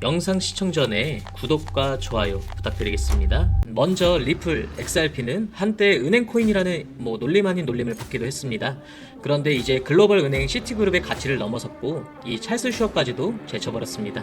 영상 시청 전에 구독과 좋아요 부탁드리겠습니다. 먼저 리플 XRP는 한때 은행코인이라는 논림 아닌 놀림을 받기도 했습니다. 그런데 이제 글로벌 은행 시티그룹의 가치를 넘어섰고 이 찰스 슈어까지도 제쳐버렸습니다.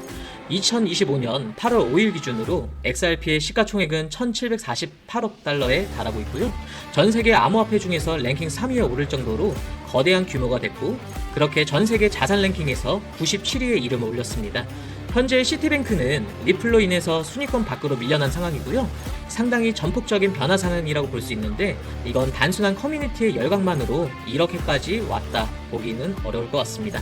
2025년 8월 5일 기준으로 XRP의 시가총액은 1748억 달러에 달하고 있고요. 전 세계 암호화폐 중에서 랭킹 3위에 오를 정도로 거대한 규모가 됐고, 그렇게 전 세계 자산 랭킹에서 97위에 이름을 올렸습니다. 현재 시티뱅크는 리플로 인해서 순위권 밖으로 밀려난 상황이고요. 상당히 전폭적인 변화 상황이라고 볼 수 있는데, 이건 단순한 커뮤니티의 열광만으로 이렇게까지 왔다 보기는 어려울 것 같습니다.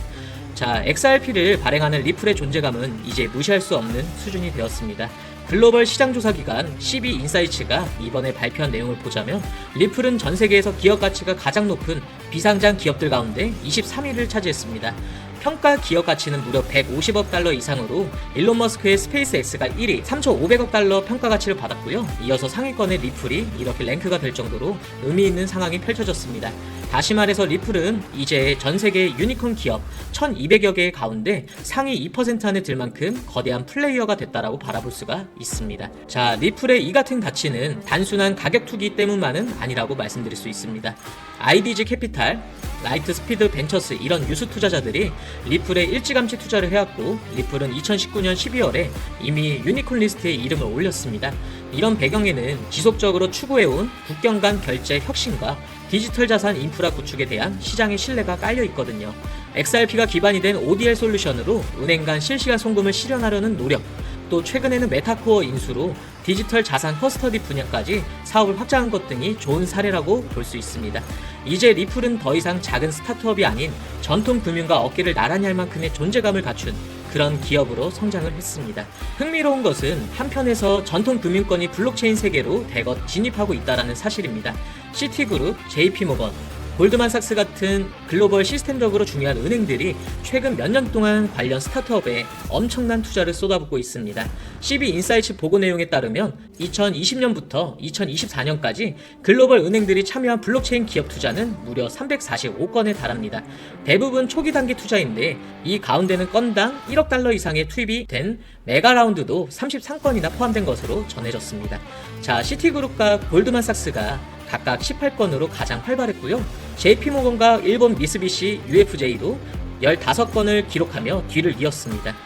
자, XRP를 발행하는 리플의 존재감은 이제 무시할 수 없는 수준이 되었습니다. 글로벌 시장조사기관 CB인사이츠가 이번에 발표한 내용을 보자면 리플은 전 세계에서 기업 가치가 가장 높은 비상장 기업들 가운데 23위를 차지했습니다. 평가 기업 가치는 무려 150억 달러 이상으로 일론 머스크의 스페이스X가 1위 3,500억 달러 평가 가치를 받았고요. 이어서 상위권의 리플이 이렇게 랭크가 될 정도로 의미 있는 상황이 펼쳐졌습니다. 다시 말해서 리플은 이제 전 세계 유니콘 기업 1200여 개 가운데 상위 2% 안에 들 만큼 거대한 플레이어가 됐다라고 바라볼 수가 있습니다. 자, 리플의 이 같은 가치는 단순한 가격 투기 때문만은 아니라고 말씀드릴 수 있습니다. IDG 캐피탈, 라이트 스피드 벤처스 이런 유수 투자자들이 리플에 일찌감치 투자를 해왔고, 리플은 2019년 12월에 이미 유니콘 리스트에 이름을 올렸습니다. 이런 배경에는 지속적으로 추구해온 국경 간 결제 혁신과 디지털 자산 인프라 구축에 대한 시장의 신뢰가 깔려 있거든요. XRP가 기반이 된 ODL 솔루션으로 은행 간 실시간 송금을 실현하려는 노력, 또 최근에는 메타코어 인수로 디지털 자산 커스터디 분야까지 사업을 확장한 것 등이 좋은 사례라고 볼 수 있습니다. 이제 리플은 더 이상 작은 스타트업이 아닌 전통 금융과 어깨를 나란히 할 만큼의 존재감을 갖춘 그런 기업으로 성장을 했습니다. 흥미로운 것은 한편에서 전통 금융권이 블록체인 세계로 대거 진입하고 있다는 사실입니다. 시티그룹, JP모건, 골드만삭스 같은 글로벌 시스템적으로 중요한 은행들이 최근 몇 년 동안 관련 스타트업에 엄청난 투자를 쏟아붓고 있습니다. CB인사이츠 보고 내용에 따르면 2020년부터 2024년까지 글로벌 은행들이 참여한 블록체인 기업 투자는 무려 345건에 달합니다. 대부분 초기 단계 투자인데 이 가운데는 건당 1억 달러 이상의 투입이 된 메가 라운드도 33건이나 포함된 것으로 전해졌습니다. 자, 시티그룹과 골드만삭스가 각각 18건으로 가장 활발했고요. JP모건과 일본 미쓰비시 UFJ도 15건을 기록하며 뒤를 이었습니다.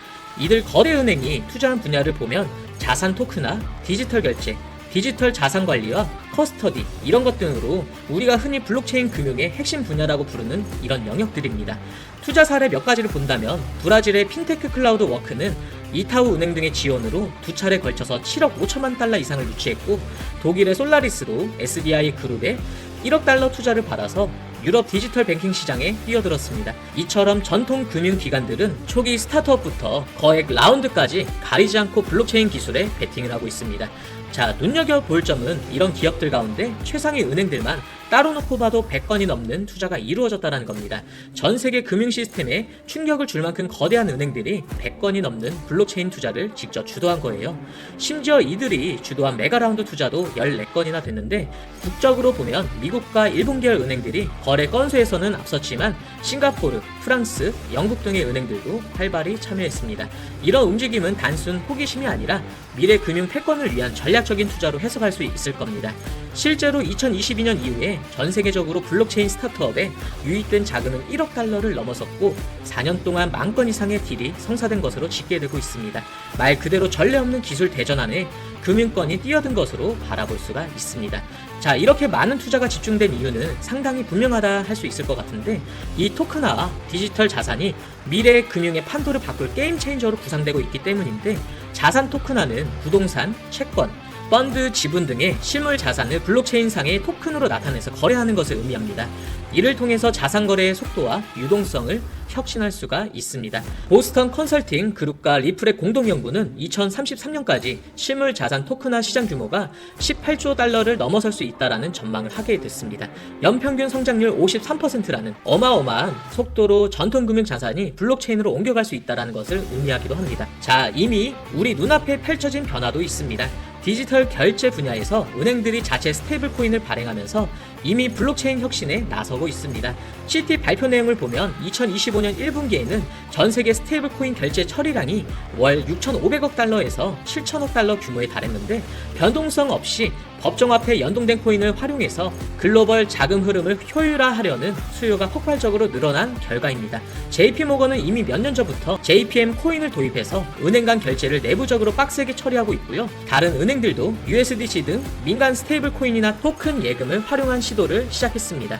이들 거래은행이 투자한 분야를 보면 자산 토크나 디지털 결제, 디지털 자산 관리와 커스터디 이런 것 등으로 우리가 흔히 블록체인 금융의 핵심 분야라고 부르는 이런 영역들입니다. 투자 사례 몇 가지를 본다면 브라질의 핀테크 클라우드 워크는 이타우 은행 등의 지원으로 두 차례 걸쳐서 7억 5천만 달러 이상을 유치했고, 독일의 솔라리스도 SBI 그룹에 1억 달러 투자를 받아서 유럽 디지털 뱅킹 시장에 뛰어들었습니다. 이처럼 전통 금융기관들은 초기 스타트업부터 거액 라운드까지 가리지 않고 블록체인 기술에 베팅을 하고 있습니다. 자, 눈여겨볼 점은 이런 기업들 가운데 최상위 은행들만 따로 놓고 봐도 100건이 넘는 투자가 이루어졌다는 겁니다. 전 세계 금융 시스템에 충격을 줄 만큼 거대한 은행들이 100건이 넘는 블록체인 투자를 직접 주도한 거예요. 심지어 이들이 주도한 메가라운드 투자도 14건이나 됐는데, 국적으로 보면 미국과 일본 계열 은행들이 거래 건수에서는 앞섰지만 싱가포르, 프랑스, 영국 등의 은행들도 활발히 참여했습니다. 이런 움직임은 단순 호기심이 아니라 미래 금융 패권을 위한 전략적인 투자로 해석할 수 있을 겁니다. 실제로 2022년 이후에 전 세계적으로 블록체인 스타트업에 유입된 자금은 1억 달러를 넘어섰고 4년 동안 10,000건 이상의 딜이 성사된 것으로 집계되고 있습니다. 말 그대로 전례 없는 기술 대전 안에 금융권이 뛰어든 것으로 바라볼 수가 있습니다. 자, 이렇게 많은 투자가 집중된 이유는 상당히 분명하다 할 수 있을 것 같은데, 이 토큰화와 디지털 자산이 미래의 금융의 판도를 바꿀 게임 체인저로 구상되고 있기 때문인데, 자산 토큰화는 부동산, 채권, 펀드, 지분 등의 실물 자산을 블록체인상의 토큰으로 나타내서 거래하는 것을 의미합니다. 이를 통해서 자산 거래의 속도와 유동성을 혁신할 수가 있습니다. 보스턴 컨설팅 그룹과 리플의 공동 연구는 2033년까지 실물 자산 토큰화 시장 규모가 18조 달러를 넘어설 수 있다라는 전망을 하게 됐습니다. 연평균 성장률 53%라는 어마어마한 속도로 전통 금융 자산이 블록체인으로 옮겨갈 수 있다라는 것을 의미하기도 합니다. 자, 이미 우리 눈앞에 펼쳐진 변화도 있습니다. 디지털 결제 분야에서 은행들이 자체 스테이블 코인을 발행하면서 이미 블록체인 혁신에 나서고 있습니다. CT 발표 내용을 보면 2025년 1분기에는 전 세계 스테이블 코인 결제 처리량이 월 6,500억 달러에서 7천억 달러 규모에 달했는데 변동성 없이 법정화폐 연동된 코인을 활용해서 글로벌 자금 흐름을 효율화하려는 수요가 폭발적으로 늘어난 결과입니다. JP모건은 이미 몇 년 전부터 JPM 코인을 도입해서 은행 간 결제를 내부적으로 빡세게 처리하고 있고요. 다른 은행들도 USDC 등 민간 스테이블 코인이나 토큰 예금을 활용한 시도를 시작했습니다.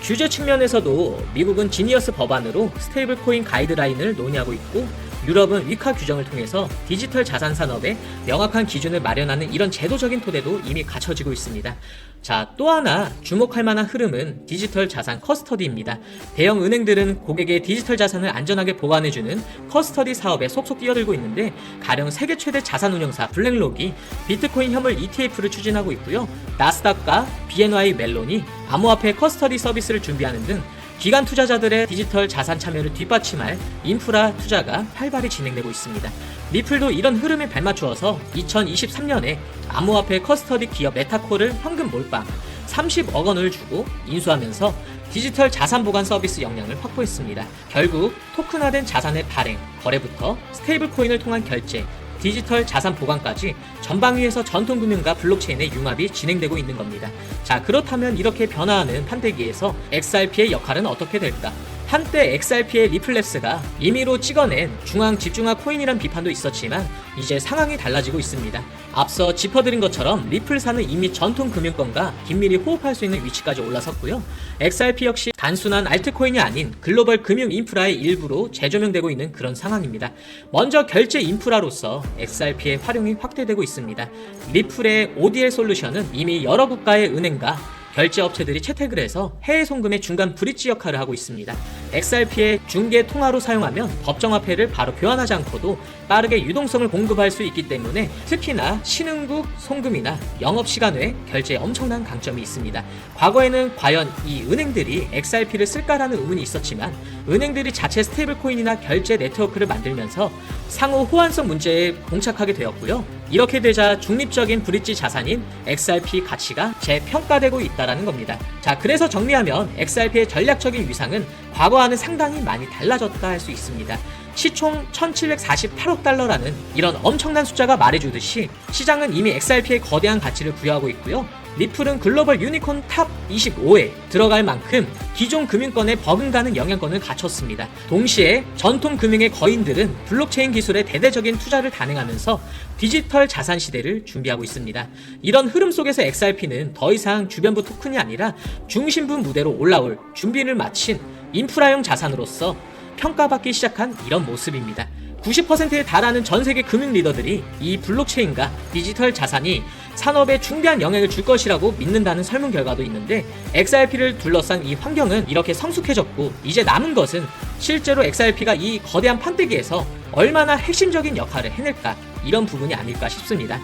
규제 측면에서도 미국은 지니어스 법안으로 스테이블 코인 가이드라인을 논의하고 있고, 유럽은 위카 규정을 통해서 디지털 자산 산업에 명확한 기준을 마련하는 이런 제도적인 토대도 이미 갖춰지고 있습니다. 자, 또 하나 주목할 만한 흐름은 디지털 자산 커스터디입니다. 대형 은행들은 고객의 디지털 자산을 안전하게 보관해주는 커스터디 사업에 속속 뛰어들고 있는데, 가령 세계 최대 자산 운용사 블랙록이 비트코인 현물 ETF를 추진하고 있고요. 나스닥과 BNY 멜론이 암호화폐 커스터디 서비스를 준비하는 등 기관 투자자들의 디지털 자산 참여를 뒷받침할 인프라 투자가 활발히 진행되고 있습니다. 리플도 이런 흐름에 발맞추어서 2023년에 암호화폐 커스터디 기업 메타코를 현금 몰빵 30억 원을 주고 인수하면서 디지털 자산 보관 서비스 역량을 확보했습니다. 결국 토큰화된 자산의 발행, 거래부터 스테이블 코인을 통한 결제, 디지털 자산 보관까지 전방위에서 전통금융과 블록체인의 융합이 진행되고 있는 겁니다. 자, 그렇다면 이렇게 변화하는 판때기에서 XRP의 역할은 어떻게 될까? 한때 XRP의 리플랩스가 임의로 찍어낸 중앙 집중화 코인이란 비판도 있었지만 이제 상황이 달라지고 있습니다. 앞서 짚어드린 것처럼 리플사는 이미 전통 금융권과 긴밀히 호흡할 수 있는 위치까지 올라섰고요. XRP 역시 단순한 알트코인이 아닌 글로벌 금융 인프라의 일부로 재조명되고 있는 그런 상황입니다. 먼저 결제 인프라로서 XRP의 활용이 확대되고 있습니다. 리플의 ODL 솔루션은 이미 여러 국가의 은행과 결제 업체들이 채택을 해서 해외 송금의 중간 브릿지 역할을 하고 있습니다. XRP의 중개 통화로 사용하면 법정화폐를 바로 교환하지 않고도 빠르게 유동성을 공급할 수 있기 때문에 특히나 신흥국 송금이나 영업시간 외 결제에 엄청난 강점이 있습니다. 과거에는 과연 이 은행들이 XRP를 쓸까라는 의문이 있었지만 은행들이 자체 스테이블 코인이나 결제 네트워크를 만들면서 상호 호환성 문제에 봉착하게 되었고요. 이렇게 되자 중립적인 브릿지 자산인 XRP 가치가 재평가되고 있다는 겁니다. 자, 그래서 정리하면 XRP의 전략적인 위상은 과거와는 상당히 많이 달라졌다 할 수 있습니다. 시총 1748억 달러라는 이런 엄청난 숫자가 말해주듯이 시장은 이미 XRP에 거대한 가치를 부여하고 있고요. 리플은 글로벌 유니콘 탑 25에 들어갈 만큼 기존 금융권에 버금가는 영향권을 갖췄습니다. 동시에 전통 금융의 거인들은 블록체인 기술에 대대적인 투자를 단행하면서 디지털 자산 시대를 준비하고 있습니다. 이런 흐름 속에서 XRP는 더 이상 주변부 토큰이 아니라 중심부 무대로 올라올 준비를 마친 인프라형 자산으로서 평가받기 시작한 이런 모습입니다. 90%에 달하는 전 세계 금융 리더들이 이 블록체인과 디지털 자산이 산업에 중대한 영향을 줄 것이라고 믿는다는 설문 결과도 있는데, XRP를 둘러싼 이 환경은 이렇게 성숙해졌고 이제 남은 것은 실제로 XRP가 이 거대한 판때기에서 얼마나 핵심적인 역할을 해낼까, 이런 부분이 아닐까 싶습니다.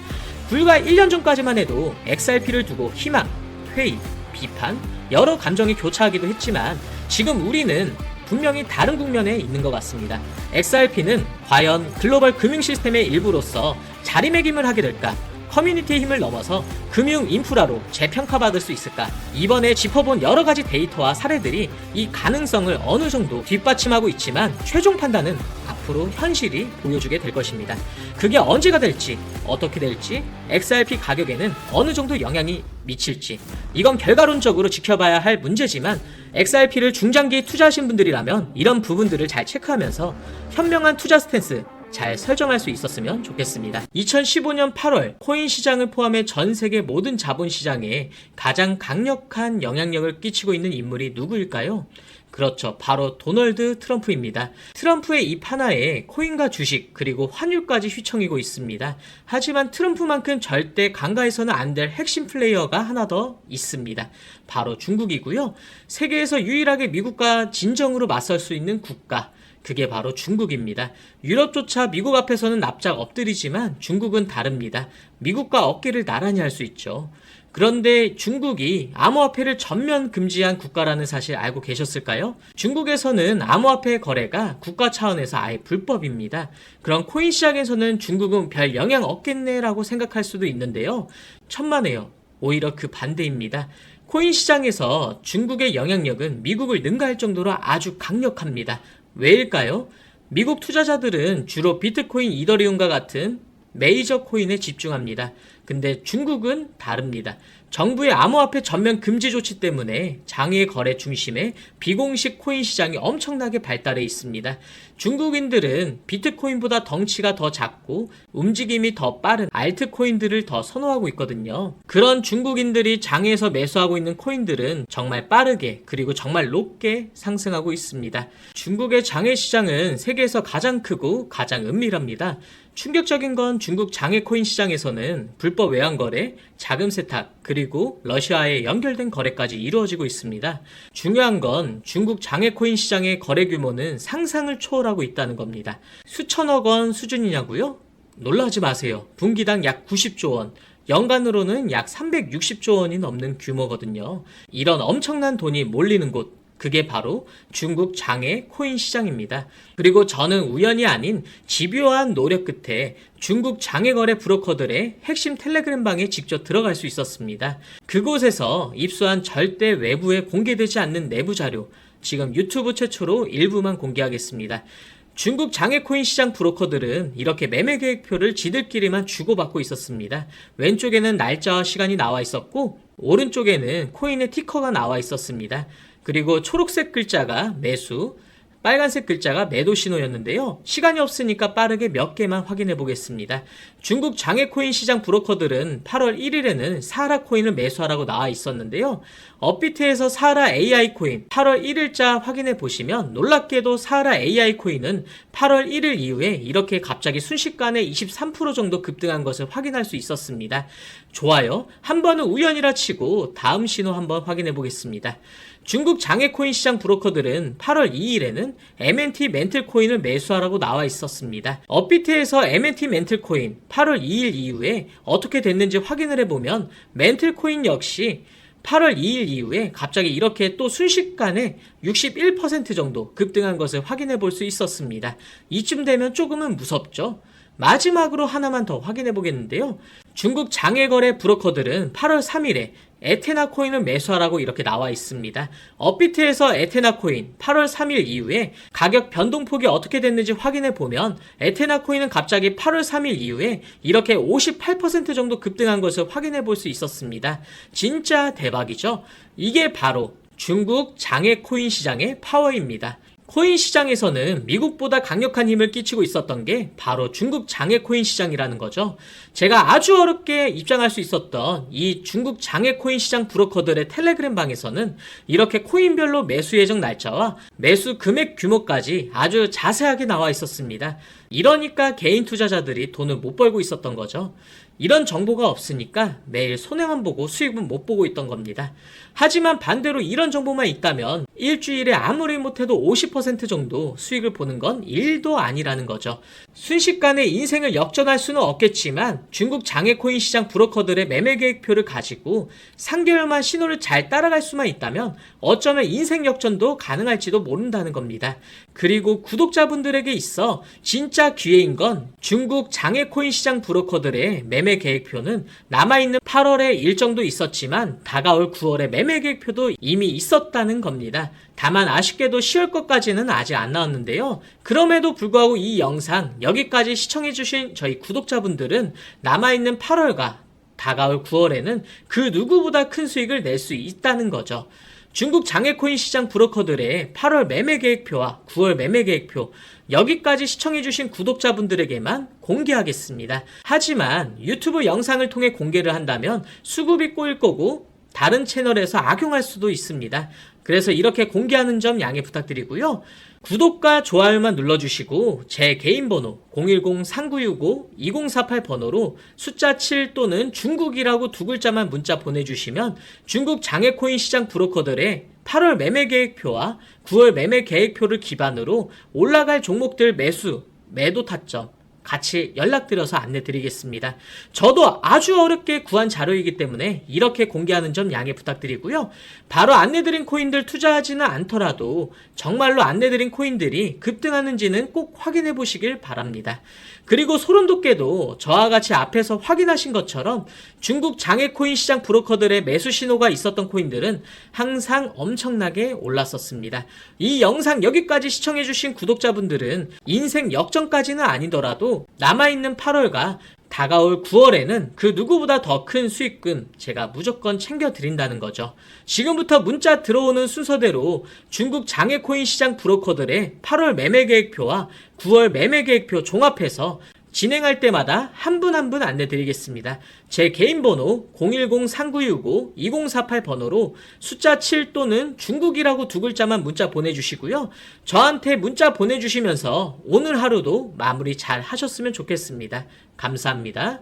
불과 1년 전까지만 해도 XRP를 두고 희망, 회의, 비판, 여러 감정이 교차하기도 했지만 지금 우리는 분명히 다른 국면에 있는 것 같습니다. XRP는 과연 글로벌 금융 시스템의 일부로서 자리매김을 하게 될까? 커뮤니티의 힘을 넘어서 금융 인프라로 재평가받을 수 있을까? 이번에 짚어본 여러 가지 데이터와 사례들이 이 가능성을 어느 정도 뒷받침하고 있지만 최종 판단은 앞으로 현실이 보여주게 될 것입니다. 그게 언제가 될지, 어떻게 될지, XRP 가격에는 어느 정도 영향이 미칠지, 이건 결과론적으로 지켜봐야 할 문제지만 XRP를 중장기 투자하신 분들이라면 이런 부분들을 잘 체크하면서 현명한 투자 스탠스 잘 설정할 수 있었으면 좋겠습니다. 2015년 8월 코인 시장을 포함해 전 세계 모든 자본 시장에 가장 강력한 영향력을 끼치고 있는 인물이 누구일까요? 그렇죠. 바로 도널드 트럼프입니다. 트럼프의 입 하나에 코인과 주식 그리고 환율까지 휘청이고 있습니다. 하지만 트럼프만큼 절대 간과해서는 안 될 핵심 플레이어가 하나 더 있습니다. 바로 중국이고요. 세계에서 유일하게 미국과 진정으로 맞설 수 있는 국가, 그게 바로 중국입니다. 유럽조차 미국 앞에서는 납작 엎드리지만 중국은 다릅니다. 미국과 어깨를 나란히 할 수 있죠. 그런데 중국이 암호화폐를 전면 금지한 국가라는 사실 알고 계셨을까요? 중국에서는 암호화폐 거래가 국가 차원에서 아예 불법입니다. 그럼 코인 시장에서는 중국은 별 영향 없겠네라고 생각할 수도 있는데요. 천만에요. 오히려 그 반대입니다. 코인 시장에서 중국의 영향력은 미국을 능가할 정도로 아주 강력합니다. 왜일까요? 미국 투자자들은 주로 비트코인, 이더리움과 같은 메이저 코인에 집중합니다. 근데 중국은 다릅니다. 정부의 암호화폐 전면 금지 조치 때문에 장외 거래 중심의 비공식 코인 시장이 엄청나게 발달해 있습니다. 중국인들은 비트코인보다 덩치가 더 작고 움직임이 더 빠른 알트코인들을 더 선호하고 있거든요. 그런 중국인들이 장외에서 매수하고 있는 코인들은 정말 빠르게 그리고 정말 높게 상승하고 있습니다. 중국의 장외 시장은 세계에서 가장 크고 가장 은밀합니다. 충격적인 건 중국 장외 코인 시장에서는 불법 외환 거래, 자금 세탁, 그리고 러시아에 연결된 거래까지 이루어지고 있습니다. 중요한 건 중국 장외 코인 시장의 거래 규모는 상상을 초월하고 있다는 겁니다. 수천억 원 수준이냐고요? 놀라지 마세요. 분기당 약 90조 원, 연간으로는 약 360조 원이 넘는 규모거든요. 이런 엄청난 돈이 몰리는 곳, 그게 바로 중국 장외 코인 시장입니다. 그리고 저는 우연이 아닌 집요한 노력 끝에 중국 장외 거래 브로커들의 핵심 텔레그램 방에 직접 들어갈 수 있었습니다. 그곳에서 입수한 절대 외부에 공개되지 않는 내부 자료, 지금 유튜브 최초로 일부만 공개하겠습니다. 중국 장외 코인 시장 브로커들은 이렇게 매매 계획표를 지들끼리만 주고받고 있었습니다. 왼쪽에는 날짜와 시간이 나와 있었고 오른쪽에는 코인의 티커가 나와 있었습니다. 그리고 초록색 글자가 매수, 빨간색 글자가 매도 신호였는데요. 시간이 없으니까 빠르게 몇 개만 확인해 보겠습니다. 중국 장외 코인 시장 브로커들은 8월 1일에는 사하라 코인을 매수하라고 나와 있었는데요. 업비트에서 사하라 AI 코인 8월 1일자 확인해 보시면 놀랍게도 사하라 AI 코인은 8월 1일 이후에 이렇게 갑자기 순식간에 23% 정도 급등한 것을 확인할 수 있었습니다. 좋아요. 한 번은 우연이라 치고 다음 신호 한번 확인해 보겠습니다. 중국 장외 코인 시장 브로커들은 8월 2일에는 MNT 멘틀 코인을 매수하라고 나와 있었습니다. 업비트에서 MNT 멘틀 코인 8월 2일 이후에 어떻게 됐는지 확인을 해보면 멘틀 코인 역시 8월 2일 이후에 갑자기 이렇게 또 순식간에 61% 정도 급등한 것을 확인해 볼 수 있었습니다. 이쯤 되면 조금은 무섭죠? 마지막으로 하나만 더 확인해 보겠는데요. 중국 장외거래 브로커들은 8월 3일에 에테나 코인을 매수하라고 이렇게 나와 있습니다. 업비트에서 에테나 코인 8월 3일 이후에 가격 변동폭이 어떻게 됐는지 확인해 보면 에테나 코인은 갑자기 8월 3일 이후에 이렇게 58% 정도 급등한 것을 확인해 볼 수 있었습니다. 진짜 대박이죠? 이게 바로 중국 장외 코인 시장의 파워입니다. 코인 시장에서는 미국보다 강력한 힘을 끼치고 있었던 게 바로 중국 장외 코인 시장이라는 거죠. 제가 아주 어렵게 입장할 수 있었던 이 중국 장외 코인 시장 브로커들의 텔레그램 방에서는 이렇게 코인별로 매수 예정 날짜와 매수 금액 규모까지 아주 자세하게 나와 있었습니다. 이러니까 개인 투자자들이 돈을 못 벌고 있었던 거죠. 이런 정보가 없으니까 매일 손해만 보고 수익은 못 보고 있던 겁니다. 하지만 반대로 이런 정보만 있다면 일주일에 아무리 못해도 50% 정도 수익을 보는 건 일도 아니라는 거죠. 순식간에 인생을 역전할 수는 없겠지만 중국 장외 코인 시장 브로커들의 매매 계획표를 가지고 3개월만 신호를 잘 따라갈 수만 있다면 어쩌면 인생 역전도 가능할지도 모른다는 겁니다. 그리고 구독자분들에게 있어 진짜 기회인 건 중국 장외 코인 시장 브로커들의 매매 계획표는 남아있는 8월에 일정도 있었지만 다가올 9월에 매매 계획표도 이미 있었다는 겁니다. 다만 아쉽게도 10월 것까지는 아직 안 나왔는데요. 그럼에도 불구하고 이 영상 여기까지 시청해주신 저희 구독자분들은 남아있는 8월과 다가올 9월에는 그 누구보다 큰 수익을 낼 수 있다는 거죠. 중국 장외 코인 시장 브로커들의 8월 매매 계획표와 9월 매매 계획표 여기까지 시청해주신 구독자분들에게만 공개하겠습니다. 하지만 유튜브 영상을 통해 공개를 한다면 수급이 꼬일 거고 다른 채널에서 악용할 수도 있습니다. 그래서 이렇게 공개하는 점 양해 부탁드리고요. 구독과 좋아요만 눌러주시고 제 개인 번호 010-3965-2048 번호로 숫자 7 또는 중국이라고 두 글자만 문자 보내주시면 중국 장외 코인 시장 브로커들의 8월 매매 계획표와 9월 매매 계획표를 기반으로 올라갈 종목들 매수, 매도 타점, 같이 연락드려서 안내드리겠습니다. 저도 아주 어렵게 구한 자료이기 때문에 이렇게 공개하는 점 양해 부탁드리고요. 바로 안내드린 코인들 투자하지는 않더라도 정말로 안내드린 코인들이 급등하는지는 꼭 확인해 보시길 바랍니다. 그리고 소름 돋게도 저와 같이 앞에서 확인하신 것처럼 중국 장외코인 시장 브로커들의 매수 신호가 있었던 코인들은 항상 엄청나게 올랐었습니다. 이 영상 여기까지 시청해주신 구독자분들은 인생 역전까지는 아니더라도 남아있는 8월과 다가올 9월에는 그 누구보다 더 큰 수익금 제가 무조건 챙겨드린다는 거죠. 지금부터 문자 들어오는 순서대로 중국 장외코인 시장 브로커들의 8월 매매 계획표와 9월 매매 계획표 종합해서 진행할 때마다 한 분 한 분 안내드리겠습니다. 제 개인 번호 010-3965-2048 번호로 숫자 7 또는 중국이라고 두 글자만 문자 보내주시고요. 저한테 문자 보내주시면서 오늘 하루도 마무리 잘 하셨으면 좋겠습니다. 감사합니다.